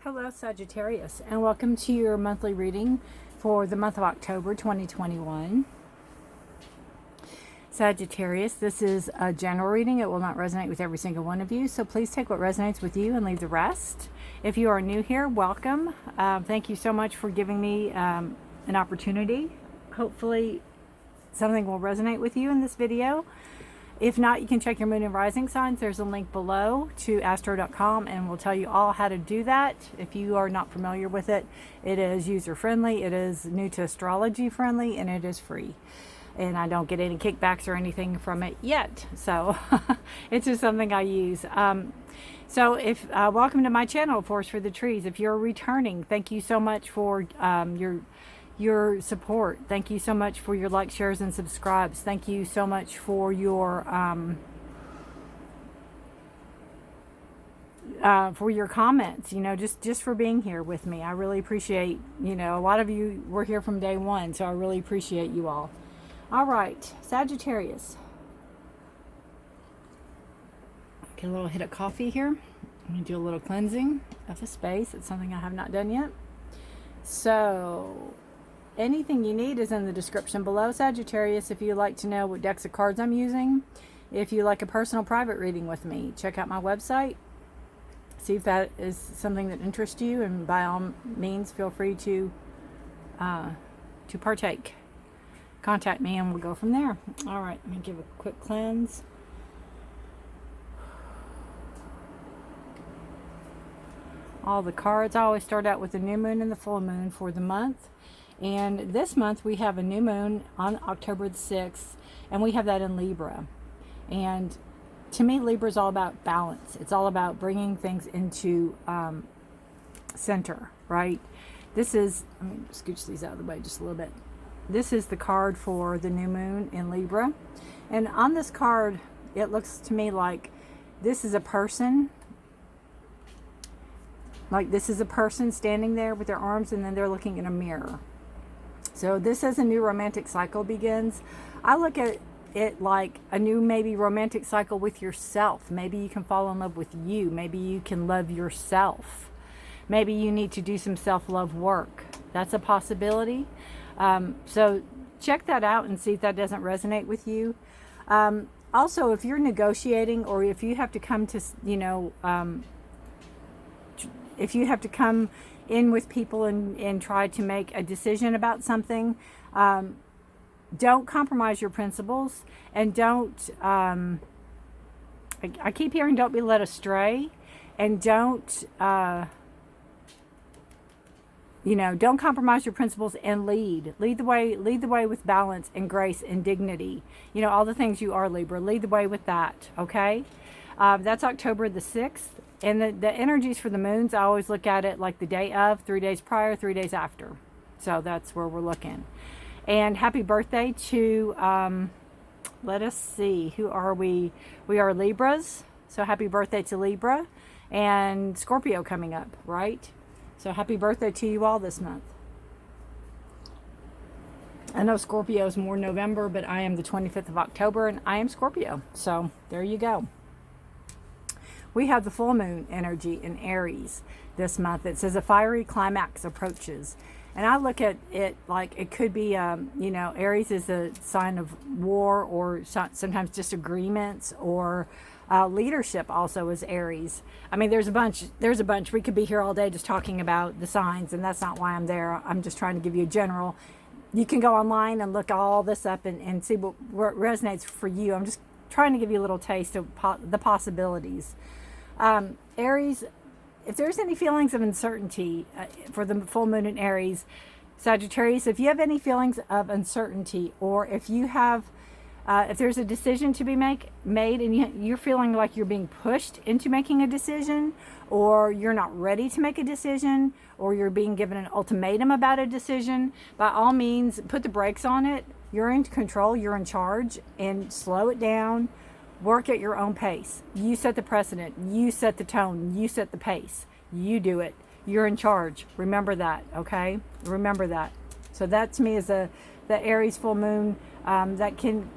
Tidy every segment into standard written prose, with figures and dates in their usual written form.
Hello Sagittarius, and welcome to your monthly reading for the month of October 2021. Sagittarius, this is a general reading. It will not resonate with every single one of you, so please take what resonates with you and leave the rest. If you are new here, welcome. Thank you so much for giving me an opportunity. Hopefully something will resonate with you in this video. If not, you can check your moon and rising signs. There's a link below to astro.com, and we'll tell you all how to do that. If you are not familiar with it, it is user friendly, it is new to astrology friendly, and it is free. And I don't get any kickbacks or anything from it yet. So it's just something I use. So if welcome to my channel, Forest for the Trees. If you're returning, thank you so much for your support. Thank you so much for your likes, shares, and subscribes. Thank you so much for your comments, you know, just for being here with me. I really appreciate, you know, a lot of you were here from day one, so I really appreciate you all. All right, Sagittarius. Get a little hit of coffee here. I'm going to do a little cleansing of the space. It's something I have not done yet. So anything you need is in the description below, Sagittarius. If you'd like to know what decks of cards I'm using, if you like a personal private reading with me, check out my website. See if that is something that interests you, and by all means, feel free to partake. Contact me and we'll go from there. All right, let me give a quick cleanse. All the cards, I always start out with the new moon and the full moon for the month. And this month we have a new moon on October the 6th, and we have that in Libra. And to me, Libra is all about balance. It's all about bringing things into center, right? This is, let me scooch these out of the way just a little bit. This is the card for the new moon in Libra. And on this card, it looks to me like this is a person. Like this is a person standing there with their arms, and then they're looking in a mirror. So this as a new romantic cycle begins. I look at it like a new maybe romantic cycle with yourself. Maybe you can fall in love with you. Maybe you can love yourself. Maybe you need to do some self-love work. That's a possibility. So check that out and see if that doesn't resonate with you. Also, if you're negotiating, or if you have to come to, you know, if you have to come in with people and try to make a decision about something, don't compromise your principles, and don't, I keep hearing don't be led astray, and don't, you know, don't compromise your principles, and lead the way with balance and grace and dignity. You know, all the things you are, Libra, lead the way with that. Okay. That's October the 6th. And the energies for the moons, I always look at it like the day of, 3 days prior, 3 days after. So that's where we're looking. And happy birthday to, let us see, who are we? We are Libras. So happy birthday to Libra. And Scorpio coming up, right? So happy birthday to you all this month. I know Scorpio is more November, but I am the 25th of October, and I am Scorpio. So there you go. We have the full moon energy in Aries this month. It says a fiery climax approaches. And I look at it like it could be, you know, Aries is a sign of war, or sometimes disagreements, or leadership also is Aries. I mean, there's a bunch. We could be here all day just talking about the signs, and that's not why I'm there. I'm just trying to give you a general. You can go online and look all this up and see what resonates for you. I'm just trying to give you a little taste of the possibilities. Aries, if there's any feelings of uncertainty for the full moon in Aries, Sagittarius, if you have any feelings of uncertainty, or if you have, if there's a decision to be made and you're feeling like you're being pushed into making a decision, or you're not ready to make a decision, or you're being given an ultimatum about a decision, by all means, put the brakes on it. You're in control, you're in charge, and slow it down. Work at your own pace. You set the precedent. You set the tone. You set the pace. You do it. You're in charge. Remember that, okay? Remember that. So that to me is the Aries full moon that can,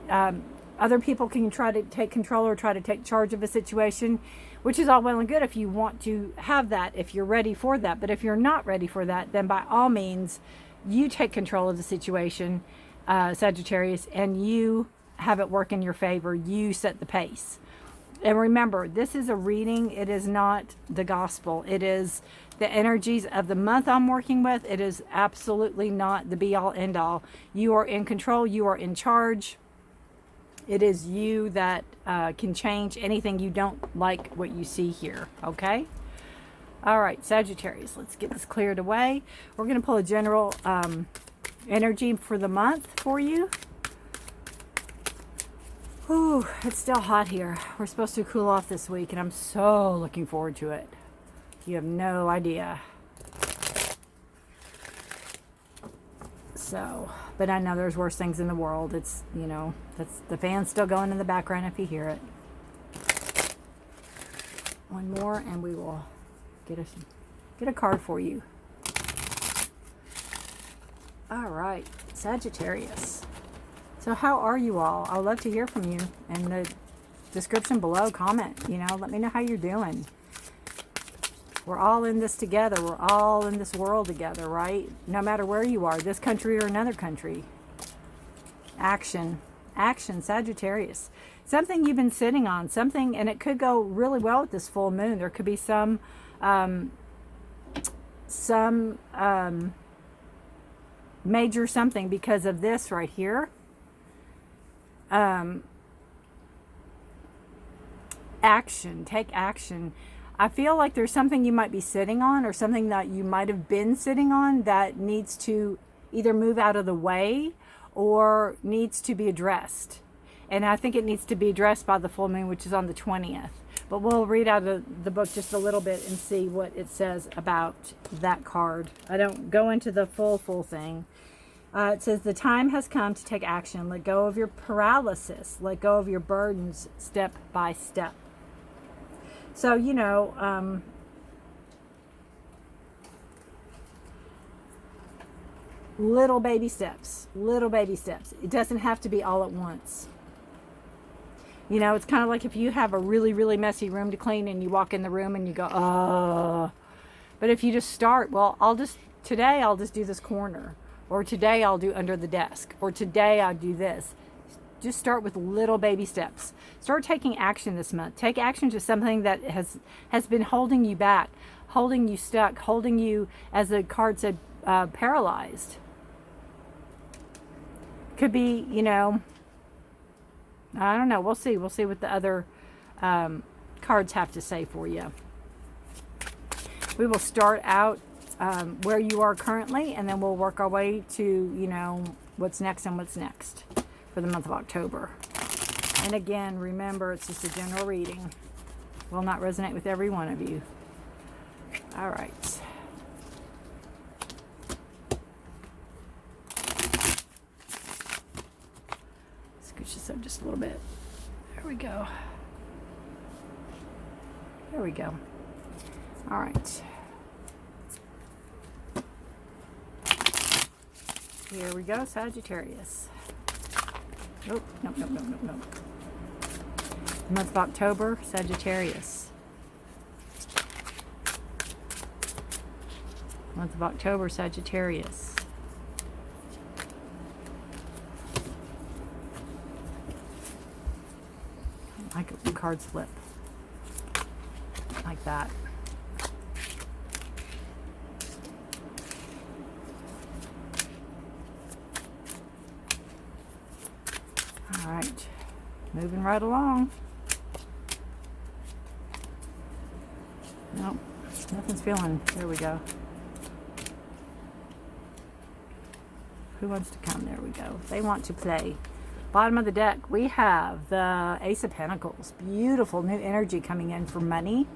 other people can try to take control or try to take charge of a situation. which is all well and good if you want to have that, if you're ready for that. But if you're not ready for that, then by all means, you take control of the situation, Sagittarius, and you have it work in your favor. You set the pace. And remember, this is a reading. It is not the gospel. It is the energies of the month I'm working with. It is absolutely not the be-all, end-all. You are in control. You are in charge. It is you that can change anything you don't like what you see here, okay? All right, Sagittarius, let's get this cleared away. We're going to pull a general energy for the month for you. Ooh, it's still hot here. We're supposed to cool off this week, and I'm so looking forward to it. You have no idea. So, but I know there's worse things in the world. It's, you know, that's the fan's still going in the background if you hear it. One more, and we will get a card for you. All right, Sagittarius. So how are you all? I'd love to hear from you. In the description below, comment, you know, let me know how you're doing. We're all in this together. We're all in this world together, right? No matter where you are, this country or another country. Action. Action, Sagittarius. Something you've been sitting on. Something, and it could go really well with this full moon. There could be some major something because of this right here. Action. Take action. I feel like there's something you might be sitting on, or something that you might have been sitting on that needs to either move out of the way or needs to be addressed. And I think it needs to be addressed by the full moon, which is on the 20th. But we'll read out of the book just a little bit and see what it says about that card. I don't go into the full thing. It says, the time has come to take action. Let go of your paralysis. Let go of your burdens step by step. So, you know, little baby steps. Little baby steps. It doesn't have to be all at once. You know, it's kind of like if you have a really, really messy room to clean and you walk in the room and you go, oh. But if you just start, well, today I'll just do this corner. Or today I'll do under the desk. Or today I'll do this. Just start with little baby steps. Start taking action this month. Take action to something that has been holding you back, holding you stuck, holding you, as the card said, paralyzed. Could be, you know, I don't know. We'll see. We'll see what the other cards have to say for you. We will start out where you are currently, and then we'll work our way to, you know, what's next and what's next for the month of October. And again, remember, it's just a general reading. Will not resonate with every one of you. All right. Scooch this up just a little bit. There we go. There we go. All right. Here we go, Sagittarius. Oh, no. Month of October, Sagittarius. Month of October, Sagittarius. I like it when cards flip. Like that. All right, moving right along. Nope, nothing's feeling. There we go. Who wants to come? There we go. They want to play. Bottom of the deck, we have the Ace of Pentacles. Beautiful new energy coming in for money.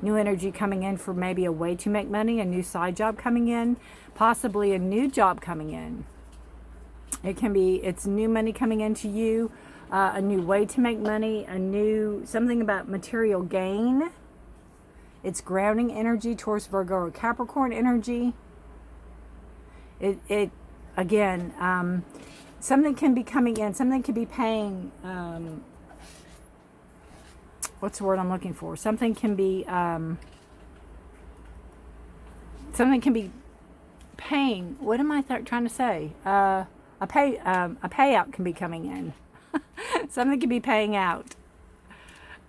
New energy coming in for maybe a way to make money, a new side job coming in, possibly a new job coming in. It's new money coming into you, a new way to make money, something about material gain. It's grounding energy towards Virgo or Capricorn energy. Again, something can be coming in, something can be paying what's the word I'm looking for? Something can be paying. What am I trying to say? A payout can be coming in. Something can be paying out.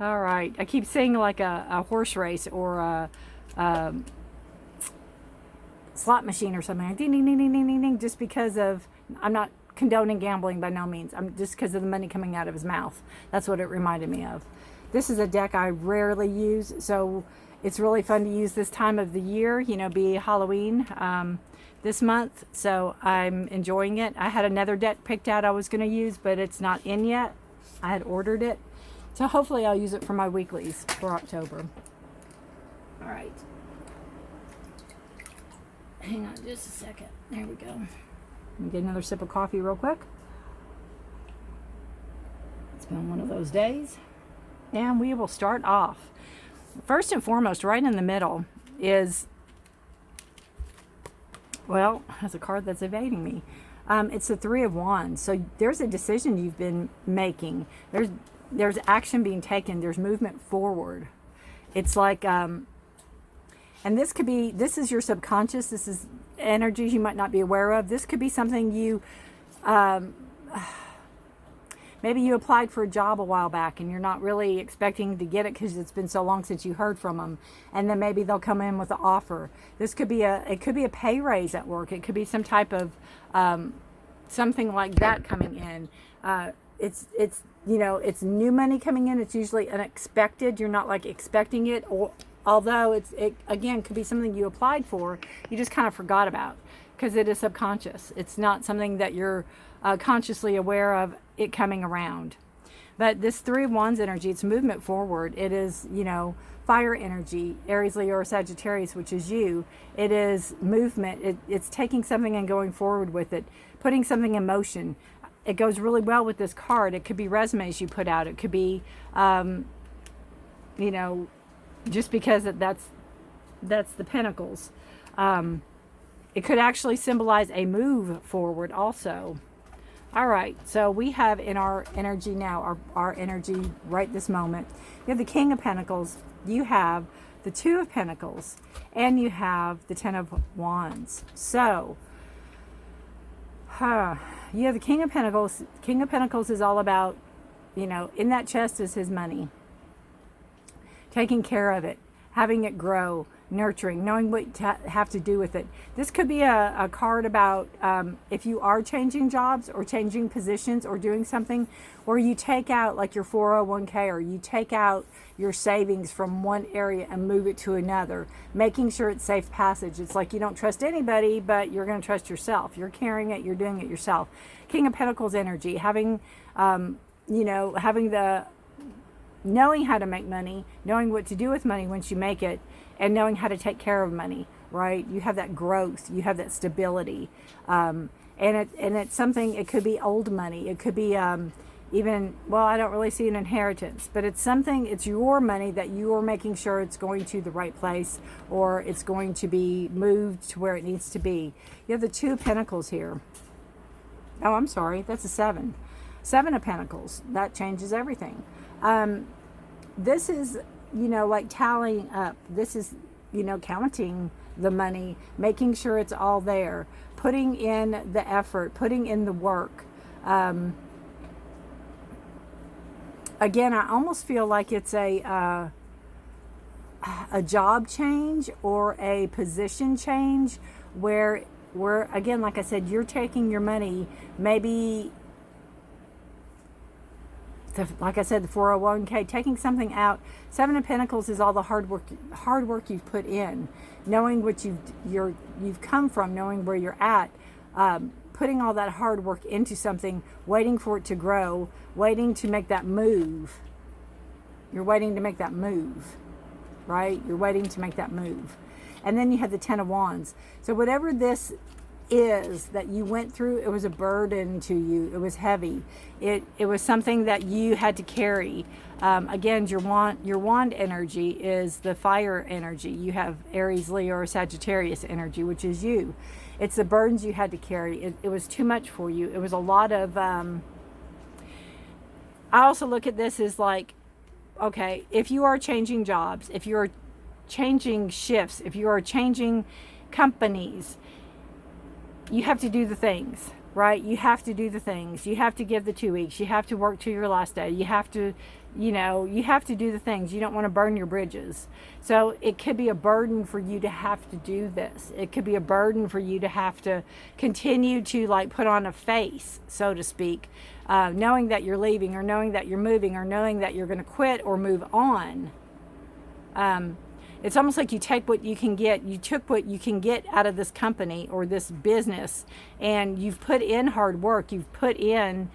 All right. I keep saying like a horse race or a slot machine or something. Ding, ding, ding, ding, ding, ding, ding. Just because of, I'm not condoning gambling by no means. I'm just because of the money coming out of his mouth. That's what it reminded me of. This is a deck I rarely use, so it's really fun to use this time of the year. You know, be Halloween this month, so I'm enjoying it. I had another deck picked out I was going to use, but it's not in yet. I had ordered it, so hopefully I'll use it for my weeklies for October. All right. Hang on just a second. There we go. Let me get another sip of coffee real quick. It's been one of those days. And we will start off. First and foremost, right in the middle is, well, has a card that's evading me. It's the Three of Wands. So there's a decision you've been making. There's action being taken. There's movement forward. It's like, and this could be, this is your subconscious. This is energies you might not be aware of. This could be something you, maybe you applied for a job a while back and you're not really expecting to get it because it's been so long since you heard from them. And then maybe they'll come in with an offer. This could be it could be a pay raise at work. It could be some type of, something like that coming in. It's, you know, it's new money coming in. It's usually unexpected. You're not like expecting it, or although it again could be something you applied for, you just kind of forgot about because it is subconscious. It's not something that you're consciously aware of it coming around. But this Three of Wands energy, it's movement forward. It is, you know, fire energy, Aries, Leo, or Sagittarius, which is you. It is movement. It's taking something and going forward with it, putting something in motion. It goes really well with this card. It could be resumes you put out. It could be, you know, just because that's the Pentacles. It could actually symbolize a move forward also. All right, so we have in our energy now, our energy right this moment, you have the King of Pentacles, you have the Two of Pentacles, and you have the Ten of Wands. So, you have the King of Pentacles. King of Pentacles is all about, you know, in that chest is his money. Taking care of it, having it grow, nurturing, knowing what to have to do with it. This could be a card about if you are changing jobs or changing positions or doing something where you take out like your 401k or you take out your savings from one area and move it to another, making sure it's safe passage. It's like you don't trust anybody, but you're going to trust yourself. You're carrying it, you're doing it yourself. King of Pentacles energy, having, you know, having the knowing how to make money, knowing what to do with money once you make it, and knowing how to take care of money, right? You have that growth, you have that stability. And it's something, it could be old money. It could be even, well, I don't really see an inheritance, but it's something, it's your money that you are making sure it's going to the right place or it's going to be moved to where it needs to be. You have the Two of Pentacles here. Oh, I'm sorry, that's a 7. 7 of Pentacles, that changes everything. This is, you know, like tallying up. This is, you know, counting the money, making sure it's all there, putting in the effort, putting in the work. Again, I almost feel like it's a job change or a position change where again, like I said, you're taking your money, maybe like I said, the 401k, taking something out. 7 of Pentacles is all the hard work you've put in, knowing what you've come from, knowing where you're at, putting all that hard work into something, waiting for it to grow, waiting to make that move. You're waiting to make that move, right? You're waiting to make that move. And then you have the Ten of Wands. So whatever this is that you went through, it was a burden to you. It was heavy. It was something that you had to carry. Again, your wand energy is the fire energy. You have Aries, Leo, or Sagittarius energy, which is you. It's the burdens you had to carry. It was too much for you. It was a lot of I also look at this as like okay, if you are changing jobs, if you're changing shifts, if you are changing companies, you have to do the things, right? You have to do the things. You have to give the 2 weeks. You have to work to your last day. You have to, you know, you have to do the things. You don't want to burn your bridges. So it could be a burden for you to have to do this. It could be a burden for you to have to continue to like put on a face, so to speak, knowing that you're leaving, or knowing that you're moving, or knowing that you're going to quit or move on. It's almost like you take what you can get. You took what you can get out of this company or this business, and you've put in hard work. You've put in,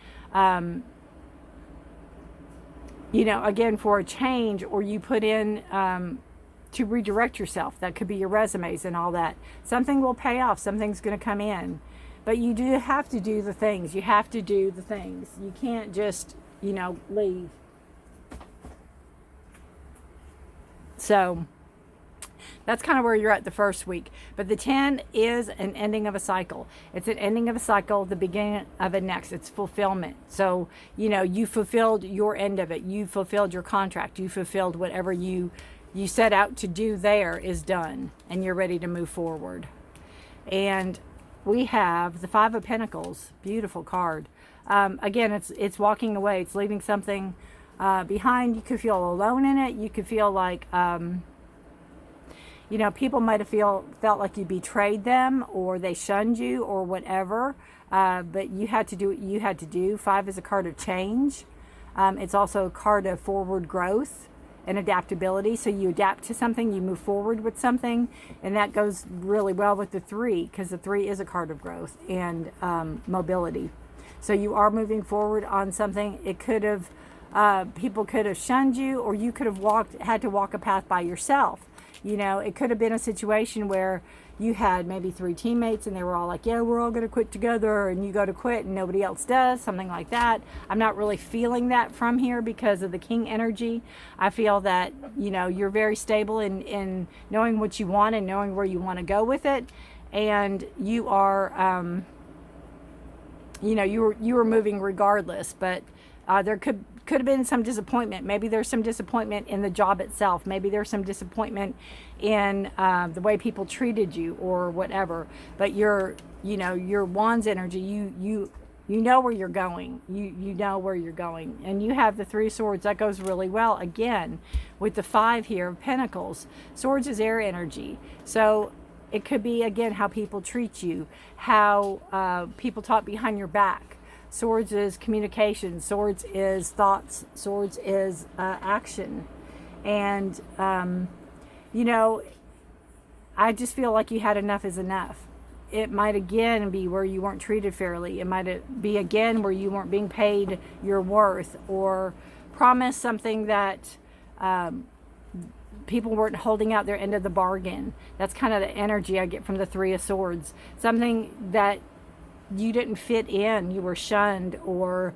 you know, again, for a change, or you put in to redirect yourself. That could be your resumes and all that. Something will pay off. Something's going to come in. But you do have to do the things. You have to do the things. You can't just, you know, leave. So that's kind of where you're at the first week. But the 10 is an ending of a cycle. It's an ending of a cycle, the beginning of a next. It's fulfillment. So, you know, you fulfilled your end of it. You fulfilled your contract. You fulfilled whatever you set out to do there is done. And you're ready to move forward. And we have the 5 of Pentacles. Beautiful card. Again, it's walking away. It's leaving something behind. You could feel alone in it. You could feel like... you know, people might have felt like you betrayed them, or they shunned you, or whatever. But you had to do what you had to do. 5 is a card of change. It's also a card of forward growth and adaptability. So you adapt to something, you move forward with something, and that goes really well with the 3, because the 3 is a card of growth and mobility. So you are moving forward on something. It could have, people could have shunned you, or you could have had to walk a path by yourself. You know, it could have been a situation where you had maybe 3 teammates and they were all like, yeah, we're all going to quit together, and you go to quit and nobody else does, something like that. I'm not really feeling that from here because of the King energy. I feel that, you know, you're very stable in knowing what you want and knowing where you want to go with it. And you are, you know, you were moving regardless, but there could have been some disappointment. Maybe there's some disappointment in the job itself. Maybe there's some disappointment in the way people treated you or whatever. But your Wands energy, you know where you're going. You know where you're going. And you have the 3 swords. That goes really well again with the 5 here of Pentacles. Swords is air energy. So it could be, again, how people treat you, how people talk behind your back. Swords is communication. Swords is thoughts. Swords is action. And, you know, I just feel like you had enough is enough. It might again be where you weren't treated fairly. It might be again where you weren't being paid your worth, or promised something that people weren't holding out their end of the bargain. That's kind of the energy I get from the 3 of Swords. Something that you didn't fit in, you were shunned, or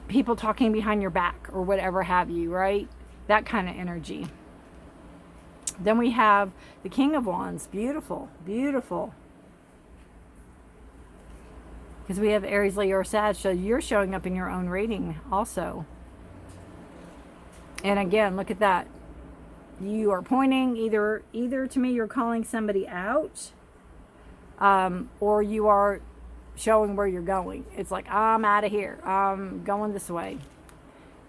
people talking behind your back or whatever have you, right? That kind of energy. Then we have the King of Wands. Beautiful, beautiful. Because we have Aries, Leo, or Sag, so you're showing up in your own reading also. And again, look at that. You are pointing either to me, you're calling somebody out, or you are showing where you're going. It's like, I'm out of here. I'm going this way.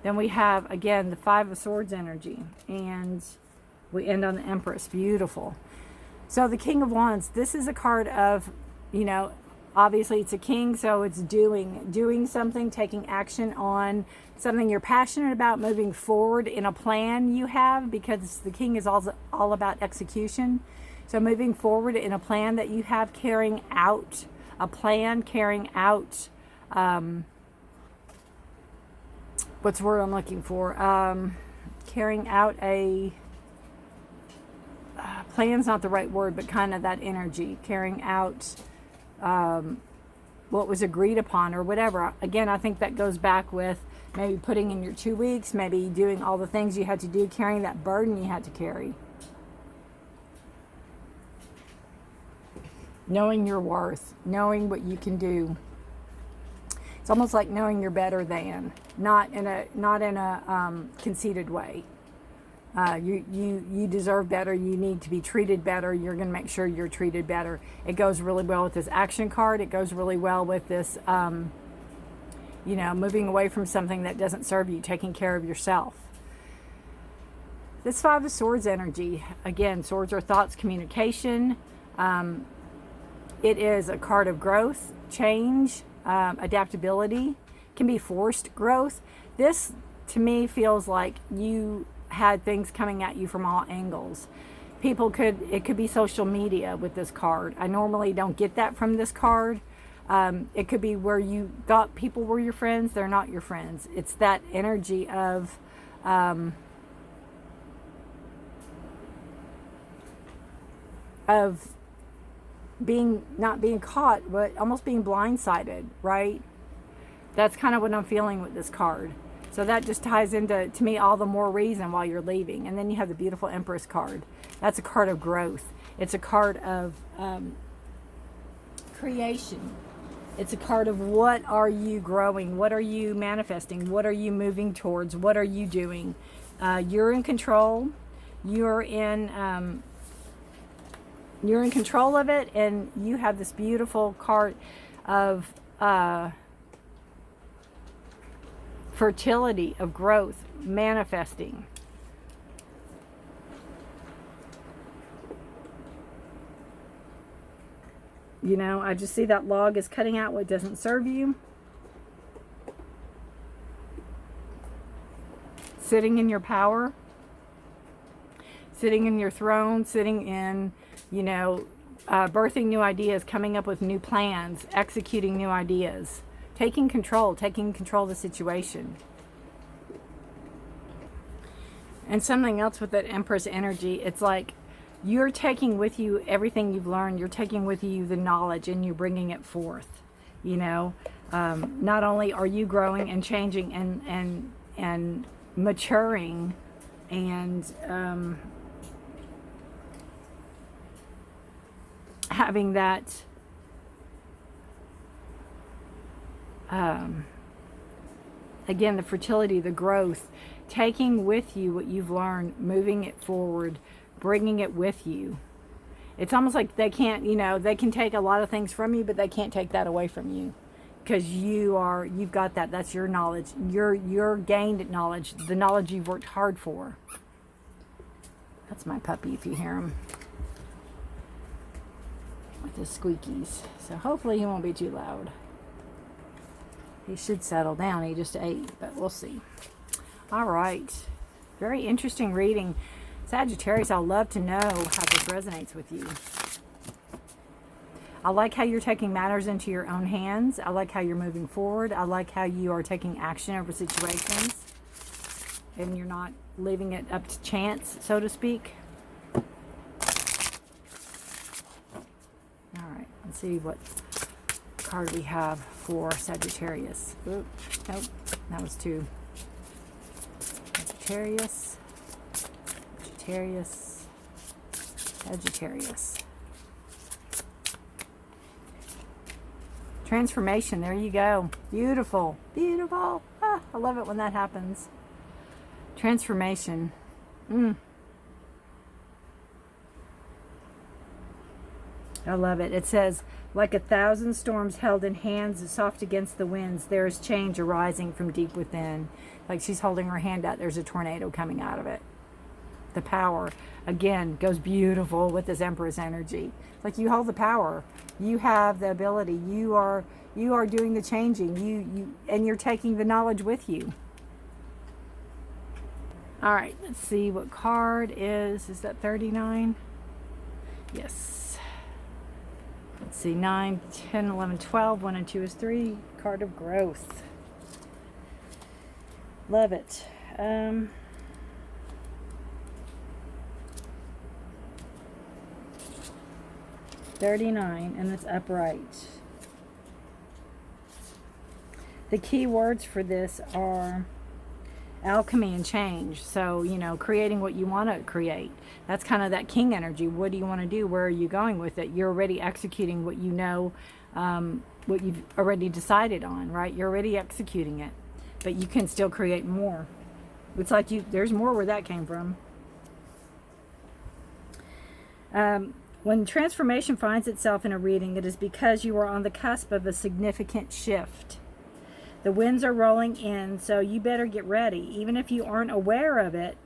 Then we have, again, the 5 of Swords energy. And we end on the Empress. Beautiful. So the King of Wands, this is a card of, you know, obviously it's a king, so it's doing something, taking action on something you're passionate about, moving forward in a plan you have, because the king is all about execution. So moving forward in a plan that you have, carrying out a plan, carrying out, what's the word I'm looking for? Carrying out a, plan's not the right word, but kind of that energy, carrying out what was agreed upon or whatever. Again, I think that goes back with maybe putting in your 2 weeks, maybe doing all the things you had to do, carrying that burden you had to carry. Knowing your worth, knowing what you can do. It's It's almost like knowing you're better than, not in a conceited way. You deserve better. You need to be treated better. You're going to make sure you're treated better. It goes really well with this action card. It goes really well with this, you know, moving away from something that doesn't serve you, taking care of yourself. This Five of Swords energy, again, swords are thoughts, communication. It is a card of growth, change, adaptability, can be forced growth. This, to me, feels like you had things coming at you from all angles. It could be social media with this card. I normally don't get that from this card. It could be where you thought people were your friends, they're not your friends. It's that energy of not being caught, but almost being blindsided, right? That's kind of what I'm feeling with this card. So that just ties into, to me, all the more reason why you're leaving. And then you have the beautiful Empress card. That's a card of growth. It's a card of creation. It's a card of what are you growing? What are you manifesting? What are you moving towards? What are you doing? You're in control. You're in control of it, and you have this beautiful card of fertility, of growth, manifesting. You know, I just see that log is cutting out what doesn't serve you. Sitting in your power. Sitting in your throne. Sitting in, you know, birthing new ideas, coming up with new plans, executing new ideas. Taking control of the situation. And something else with that Empress energy, it's like you're taking with you everything you've learned. You're taking with you the knowledge and you're bringing it forth. You know, not only are you growing and changing and maturing and having that again, the fertility, the growth, taking with you what you've learned, moving it forward, bringing it with you. It's almost like they can't, you know, they can take a lot of things from you, but they can't take that away from you, because you've got that. That's your knowledge. Your gained knowledge, the knowledge you've worked hard for. That's my puppy, if you hear him, with his squeakies. So hopefully he won't be too loud. He should settle down. He just ate, but we'll see. All right. Very interesting reading. Sagittarius, I'd love to know how this resonates with you. I like how you're taking matters into your own hands. I like how you're moving forward. I like how you are taking action over situations. And you're not leaving it up to chance, so to speak. All right. Let's see what card we have for Sagittarius. Oop, nope, that was two. Sagittarius, Sagittarius, Sagittarius. Transformation, there you go. Beautiful, beautiful. Ah, I love it when that happens. Transformation. I love it. It says, like 1,000 storms held in hands soft against the winds, there is change arising from deep within. Like she's holding her hand out, there's a tornado coming out of it. The power, again, goes beautiful with this Empress energy. Like you hold the power. You have the ability. You are doing the changing. And you're taking the knowledge with you. All right, let's see what card is that 39? Yes. Let's see, 9, 10, 11, 12. 1 and 2 is 3. Card of growth. Love it. 39, and it's upright. The key words for this are alchemy and change. So, you know, creating what you want to create. That's kind of that king energy. What do you want to do? Where are you going with it? You're already executing what you know what you've already decided on, right? You're already executing it, but you can still create more. It's like there's more where that came from. When transformation finds itself in a reading, it is because you are on the cusp of a significant shift. The winds are rolling in, so you better get ready. Even if you aren't aware of it,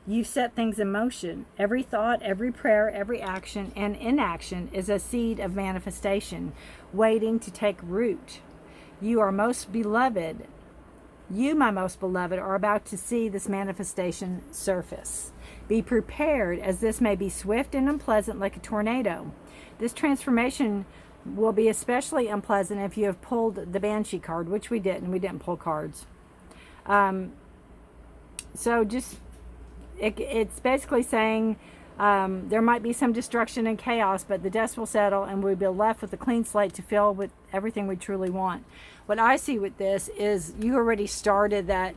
you've set things in motion. Every thought, every prayer, every action and inaction is a seed of manifestation waiting to take root. You are most beloved. You, my most beloved, are about to see this manifestation surface. Be prepared, as this may be swift and unpleasant like a tornado. This transformation will be especially unpleasant if you have pulled the Banshee card, which we didn't. We didn't pull cards. So just, it's basically saying there might be some destruction and chaos, but the dust will settle and we'll be left with a clean slate to fill with everything we truly want. What I see with this is you already started that,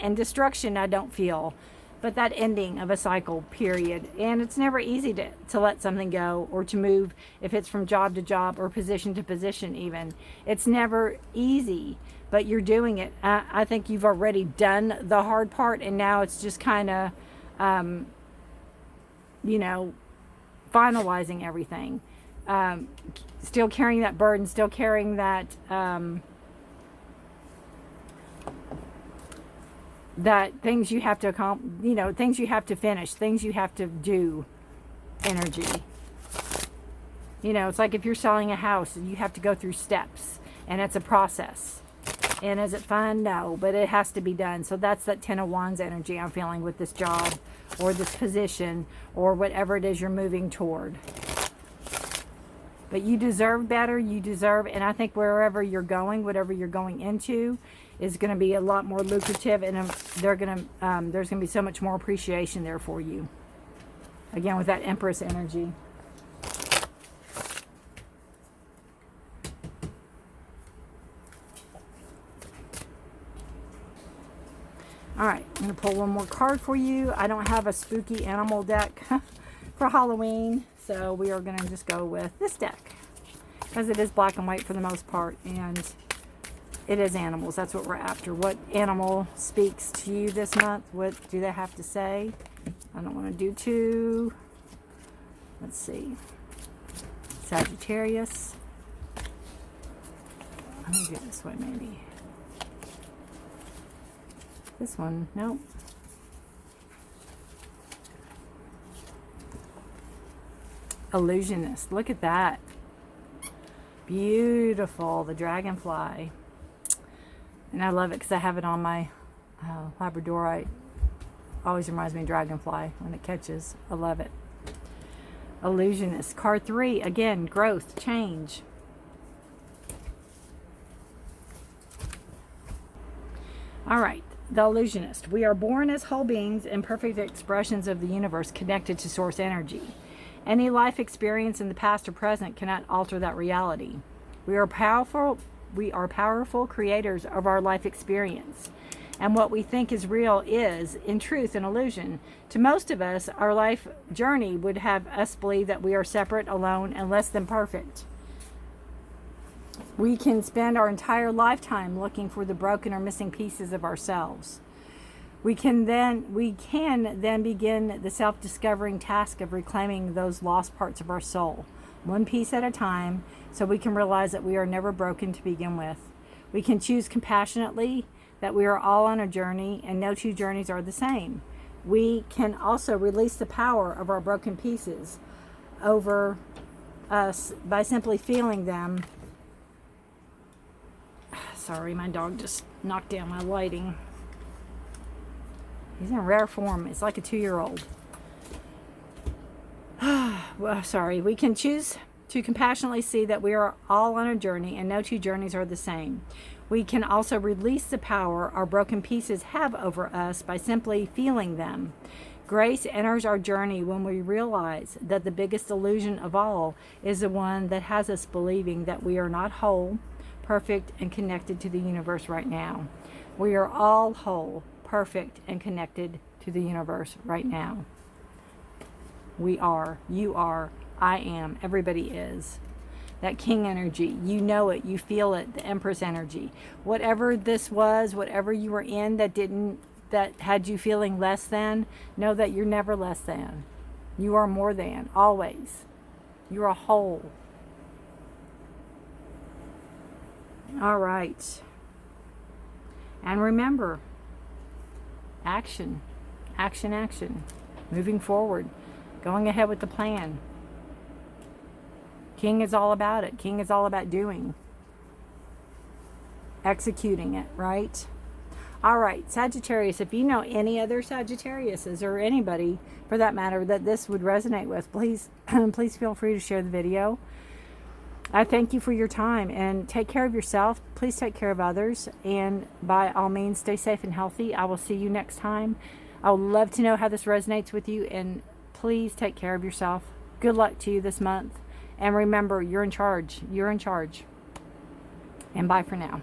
and destruction I don't feel, but that ending of a cycle, period. And it's never easy to let something go or to move, if it's from job to job or position to position even. It's never easy, but you're doing it. I think you've already done the hard part, and now it's just kind of, you know, finalizing everything. Still carrying that burden, still carrying that, that things you have to accomplish, you know, things you have to finish, things you have to do energy. You know, it's like if you're selling a house, you have to go through steps, and it's a process. And is it fun? No, but it has to be done. So that's that Ten of Wands energy I'm feeling with this job or this position or whatever it is you're moving toward. But you deserve better. You deserve, and I think wherever you're going, whatever you're going into, is going to be a lot more lucrative, and there's going to be so much more appreciation there for you. Again, with that Empress energy. All right, I'm going to pull one more card for you. I don't have a spooky animal deck for Halloween, so we are going to just go with this deck, because it is black and white for the most part, and it is animals. That's what we're after. What animal speaks to you this month? What do they have to say? I don't want to do two. Let's see. Sagittarius. I'm going to do it this way maybe. This one, nope. Illusionist. Look at that. Beautiful. The dragonfly. And I love it because I have it on my Labradorite. Always reminds me of dragonfly when it catches. I love it. Illusionist. Card 3. Again, growth, change. All right. The Illusionist. We are born as whole beings and perfect expressions of the universe connected to source energy. Any life experience in the past or present cannot alter that reality. We are powerful creators of our life experience. And what we think is real is, in truth, an illusion. To most of us, our life journey would have us believe that we are separate, alone, and less than perfect. We can spend our entire lifetime looking for the broken or missing pieces of ourselves. We can then begin the self-discovering task of reclaiming those lost parts of our soul, one piece at a time, so we can realize that we are never broken to begin with. We can choose compassionately that we are all on a journey and no two journeys are the same. We can also release the power of our broken pieces over us by simply feeling them. Sorry, my dog just knocked down my lighting. He's in rare form. It's like a 2-year-old. Well, sorry. We can choose to compassionately see that we are all on a journey and no two journeys are the same. We can also release the power our broken pieces have over us by simply feeling them. Grace enters our journey when we realize that the biggest illusion of all is the one that has us believing that we are not whole, perfect, and connected to the universe right now. We are all whole, perfect, and connected to the universe right now. We are, you are, I am, everybody is. that King energy. You know it, you feel it, the Empress energy. Whatever this was, whatever you were in that had you feeling less than, know that you're never less than. You are more than, always. You're a whole. All right. And remember, action, action, action. Moving forward, going ahead with the plan. King is all about it. King is all about doing, executing it, right? All right, Sagittarius, if you know any other Sagittariuses or anybody for that matter that this would resonate with, please, please feel free to share the video. I thank you for your time, and take care of yourself. Please take care of others, and by all means, stay safe and healthy. I will see you next time. I would love to know how this resonates with you, and please take care of yourself. Good luck to you this month. And remember, you're in charge. You're in charge. And bye for now.